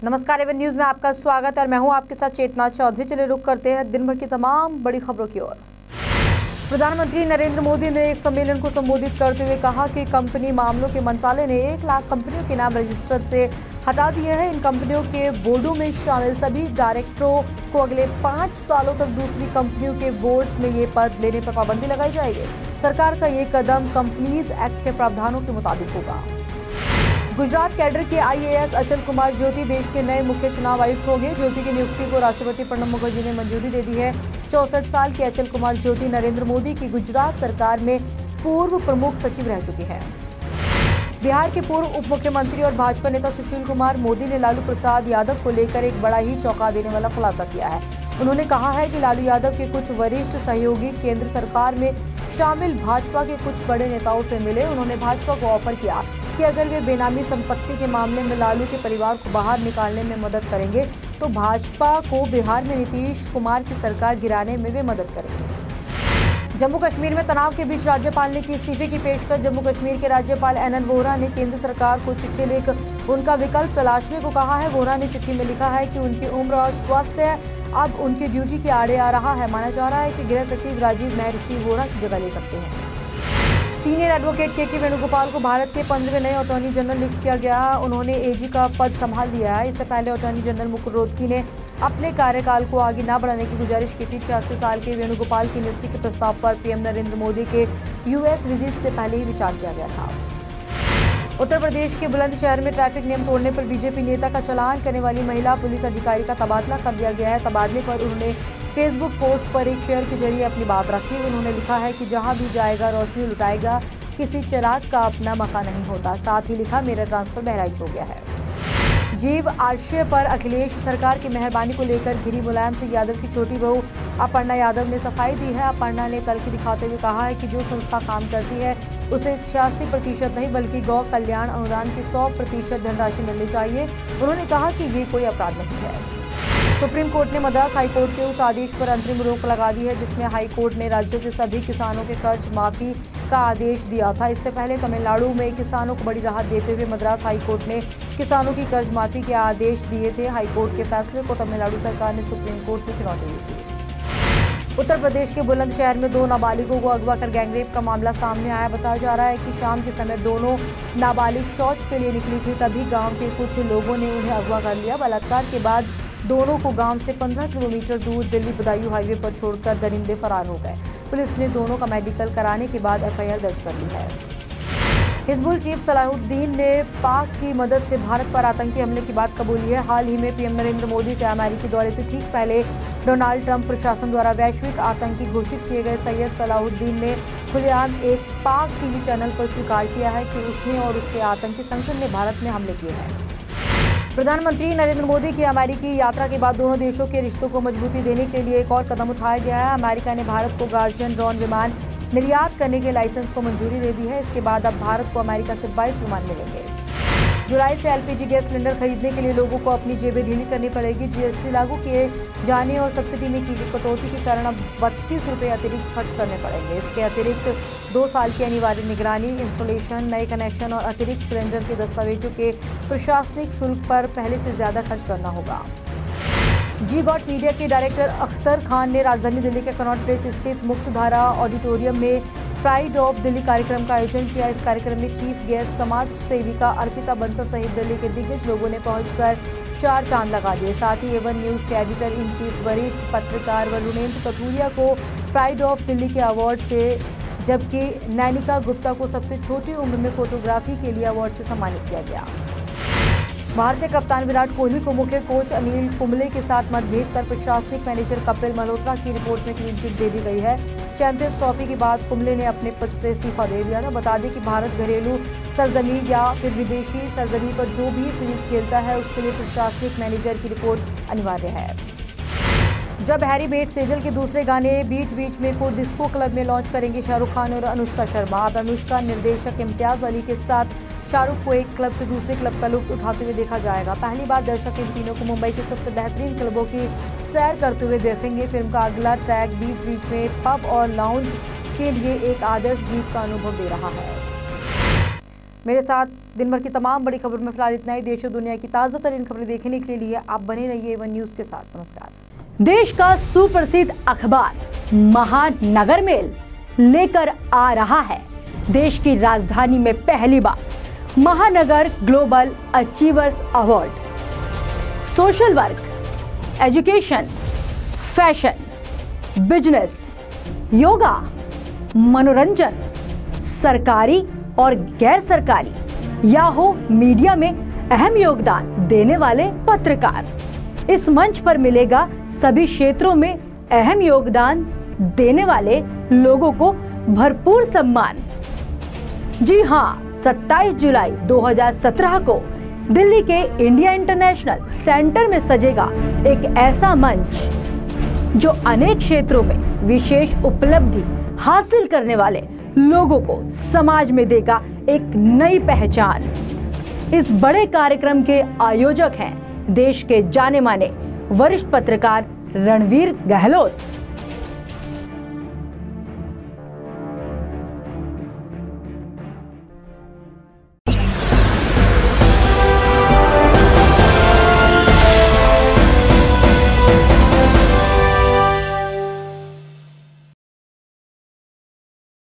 नमस्कार, Avon news में आपका स्वागत है और मैं हूं आपके साथ चेतना चौधरी। चलिए रुक करते हैं दिन भर की तमाम बड़ी खबरों की ओर। प्रधानमंत्री नरेंद्र मोदी ने एक सम्मेलन को संबोधित करते हुए कहा कि कंपनी मामलों के मंत्रालय ने 1 लाख कंपनियों के नाम रजिस्टर से हटा दिए हैं। इन कंपनियों के बोर्डों में शामिल सभी डायरेक्टरों को अगले 5 सालों तक दूसरी कंपनियों के बोर्ड्स में ये पद लेने पर पाबंदी लगाई जाएगी। सरकार का ये कदम कंपनीज एक्ट के प्रावधानों के मुताबिक होगा। गुजरात कैडर के IAS अचल कुमार ज्योति देश के नए मुख्य चुनाव आयुक्त होंगे। ज्योति की नियुक्ति को राष्ट्रपति प्रणब मुखर्जी ने मंजूरी दे दी है। 64 साल के अचल कुमार ज्योति नरेंद्र मोदी की गुजरात सरकार में पूर्व प्रमुख सचिव रह चुके हैं। बिहार के पूर्व उप मुख्यमंत्री और भाजपा नेता सुशील कुमार मोदी ने लालू प्रसाद यादव को लेकर एक बड़ा ही चौंका देने वाला खुलासा किया है। उन्होंने कहा है कि लालू यादव के कुछ वरिष्ठ सहयोगी केंद्र सरकार में शामिल भाजपा के कुछ बड़े नेताओं से मिले। उन्होंने भाजपा को ऑफर किया कि अगर वे बेनामी संपत्ति के मामले में लालू के परिवार को बाहर निकालने में मदद करेंगे तो भाजपा को बिहार में नीतीश कुमार की सरकार गिराने में वे मदद करेंगे। जम्मू कश्मीर में तनाव के बीच राज्यपाल ने की इस्तीफे की पेशकश। जम्मू कश्मीर के राज्यपाल NN वोहरा ने केंद्र सरकार को चिट्ठी लिख उनका विकल्प तलाशने को कहा है। वोहरा ने चिट्ठी में लिखा है कि उनकी उम्र और स्वास्थ्य अब उनकी ड्यूटी के आड़े आ रहा है। माना जा रहा है कि गृह सचिव राजीव महर्षि वोहरा की जगह ले सकते हैं। सीनियर एडवोकेट KK वेणुगोपाल को भारत के 15वें नए अटॉर्नी जनरल नियुक्त किया गया। उन्होंने AG का पद संभाल लिया है। इससे पहले अटॉर्नी जनरल मुकुल रोहतगी ने अपने कार्यकाल को आगे न बढ़ाने की गुजारिश की थी। 86 साल के वेणुगोपाल की नियुक्ति के प्रस्ताव पर PM नरेंद्र मोदी के US विजिट से पहले ही विचार किया गया था। उत्तर प्रदेश के बुलंदशहर में ट्रैफिक नियम तोड़ने पर BJP नेता का चालान करने वाली महिला पुलिस अधिकारी का तबादला कर दिया गया है। तबादले पर उन्होंने फेसबुक पोस्ट पर एक शेयर के जरिए अपनी बात रखी। उन्होंने लिखा है कि जहां भी जाएगा रोशनी लुटाएगा, किसी चिराग का अपना मकान नहीं होता। साथ ही लिखा, मेरा ट्रांसफर बहराइच हो गया है। जीव आश्रय पर अखिलेश सरकार की मेहरबानी को लेकर घिरी मुलायम सिंह यादव की छोटी बहू अपर्णा यादव ने सफाई दी है। अपर्णा ने तल्खी दिखाते हुए कहा है कि जो संस्था काम करती है उसे 86% नहीं बल्कि गौ कल्याण अनुदान की 100% धनराशि मिलनी चाहिए। उन्होंने कहा कि ये कोई अपराध नहीं है। सुप्रीम कोर्ट ने मद्रास हाईकोर्ट के उस आदेश पर अंतरिम रोक लगा दी है जिसमें हाईकोर्ट ने राज्य के सभी किसानों के कर्ज माफी का आदेश दिया था। इससे पहले तमिलनाडु में किसानों को बड़ी राहत देते हुए मद्रास हाईकोर्ट ने किसानों की कर्ज माफी के आदेश दिए थे। हाईकोर्ट के फैसले को तमिलनाडु सरकार ने सुप्रीम कोर्ट में चुनौती दी थी। उत्तर प्रदेश के बुलंदशहर में 2 नाबालिगों को अगवा कर गैंगरेप का मामला सामने आया। बताया जा रहा है कि शाम के समय दोनों नाबालिग शौच के लिए निकली थी, तभी गांव के कुछ लोगों ने उन्हें अगवा कर लिया। बलात्कार के बाद दोनों को गांव से 15 किलोमीटर दूर दिल्ली बदायूं हाईवे पर छोड़कर दरिंदे फरार हो गए। पुलिस ने दोनों का मेडिकल कराने के बाद FIR दर्ज कर ली है। हिजबुल चीफ सलाहुद्दीन ने पाक की मदद से भारत पर आतंकी हमले की बात कबूली है। हाल ही में PM नरेंद्र मोदी के अमेरिकी दौरे से ठीक पहले डोनाल्ड ट्रंप प्रशासन द्वारा वैश्विक आतंकी घोषित किए गए सैयद सलाहुद्दीन ने खुलेआम एक पाक TV चैनल पर स्वीकार किया है कि उसने और उसके आतंकी संगठन ने भारत में हमले किए हैं। प्रधानमंत्री नरेंद्र मोदी की अमेरिकी यात्रा के बाद दोनों देशों के रिश्तों को मजबूती देने के लिए एक और कदम उठाया गया है। अमेरिका ने भारत को गार्जियन ड्रोन विमान निर्यात करने के लाइसेंस को मंजूरी दे दी है। इसके बाद अब भारत को अमेरिका से 22 विमान मिलेंगे। जुलाई से LPG गैस सिलेंडर खरीदने के लिए लोगों को अपनी जेबें ढीली करनी पड़ेगी। GST लागू किए जाने और सब्सिडी में की गई कटौती के कारण अब 32 रुपये अतिरिक्त खर्च करने पड़ेंगे। इसके अतिरिक्त 2 साल की अनिवार्य निगरानी, इंस्टॉलेशन, नए कनेक्शन और अतिरिक्त सिलेंडर के दस्तावेजों के प्रशासनिक शुल्क पर पहले से ज्यादा खर्च करना होगा। G-Got मीडिया के डायरेक्टर अख्तर खान ने राजधानी दिल्ली के कनॉट प्लेस स्थित मुक्तधारा ऑडिटोरियम में प्राइड ऑफ दिल्ली कार्यक्रम का आयोजन किया। इस कार्यक्रम में चीफ गेस्ट समाज सेविका अर्पिता बंसल सहित दिल्ली के दिग्गज लोगों ने पहुंचकर 4 चांद लगा दिए। साथ ही एवन न्यूज के एडिटर इन चीफ वरिष्ठ पत्रकार वरुणेंद्र कथुरिया को प्राइड ऑफ दिल्ली के अवार्ड से, जबकि नैनिका गुप्ता को सबसे छोटी उम्र में फोटोग्राफी के लिए अवार्ड से सम्मानित किया गया। भारतीय कप्तान विराट कोहली को मुख्य कोच अनिल कुंबले के साथ मतभेद पर प्रशासनिक मैनेजर कपिल मल्होत्रा की रिपोर्ट में क्लीन चिट दे दी गई है। चैंपियंस ट्रॉफी के बाद कुंबले ने अपने पद से इस्तीफा दे दिया था। बता दें कि भारत घरेलू सरजमीं या फिर विदेशी सरजमीं पर जो भी सीरीज खेलता है उसके लिए प्रशासनिक मैनेजर की रिपोर्ट अनिवार्य है। जब हैरी बेट सेजल के दूसरे गाने बीच बीच में को डिस्को क्लब में लॉन्च करेंगे शाहरुख खान और अनुष्का शर्मा। अब अनुष्का निर्देशक इम्तियाज अली के साथ शाहरुख को एक क्लब से दूसरे क्लब का लुत्फ उठाते हुए देखा जाएगा। पहली बार दर्शक इन तीनों को मुंबई के सबसे बेहतरीन क्लबों की सैर करते हुए देखेंगे। फिल्म का अगला ट्रैक बीच बीच में पब और लाउंज के लिए एक आदर्श गीत का अनुभव दे रहा है। मेरे साथ दिन भर की तमाम बड़ी खबर में फिलहाल इतना ही। देश और दुनिया की ताज़ा तरीन खबरें देखने के लिए आप बने रहिए A1 न्यूज़ के साथ। नमस्कार। देश का सुप्रसिद्ध अखबार महानगर मेल लेकर आ रहा है देश की राजधानी में पहली बार महानगर global achievers award. Social work, education, fashion, business, yoga, मनोरंजन, सरकारी और गैर सरकारी या हो मीडिया में अहम योगदान देने वाले पत्रकार। इस मंच पर मिलेगा सभी क्षेत्रों में अहम योगदान देने वाले लोगों को भरपूर सम्मान। जी हां, 27 जुलाई 2017 को दिल्ली के इंडिया इंटरनेशनल सेंटर में सजेगा एक ऐसा मंच जो अनेक क्षेत्रों में विशेष उपलब्धि हासिल करने वाले लोगों को समाज में देगा एक नई पहचान। इस बड़े कार्यक्रम के आयोजक हैं देश के जाने माने वरिष्ठ पत्रकार रणवीर गहलोत।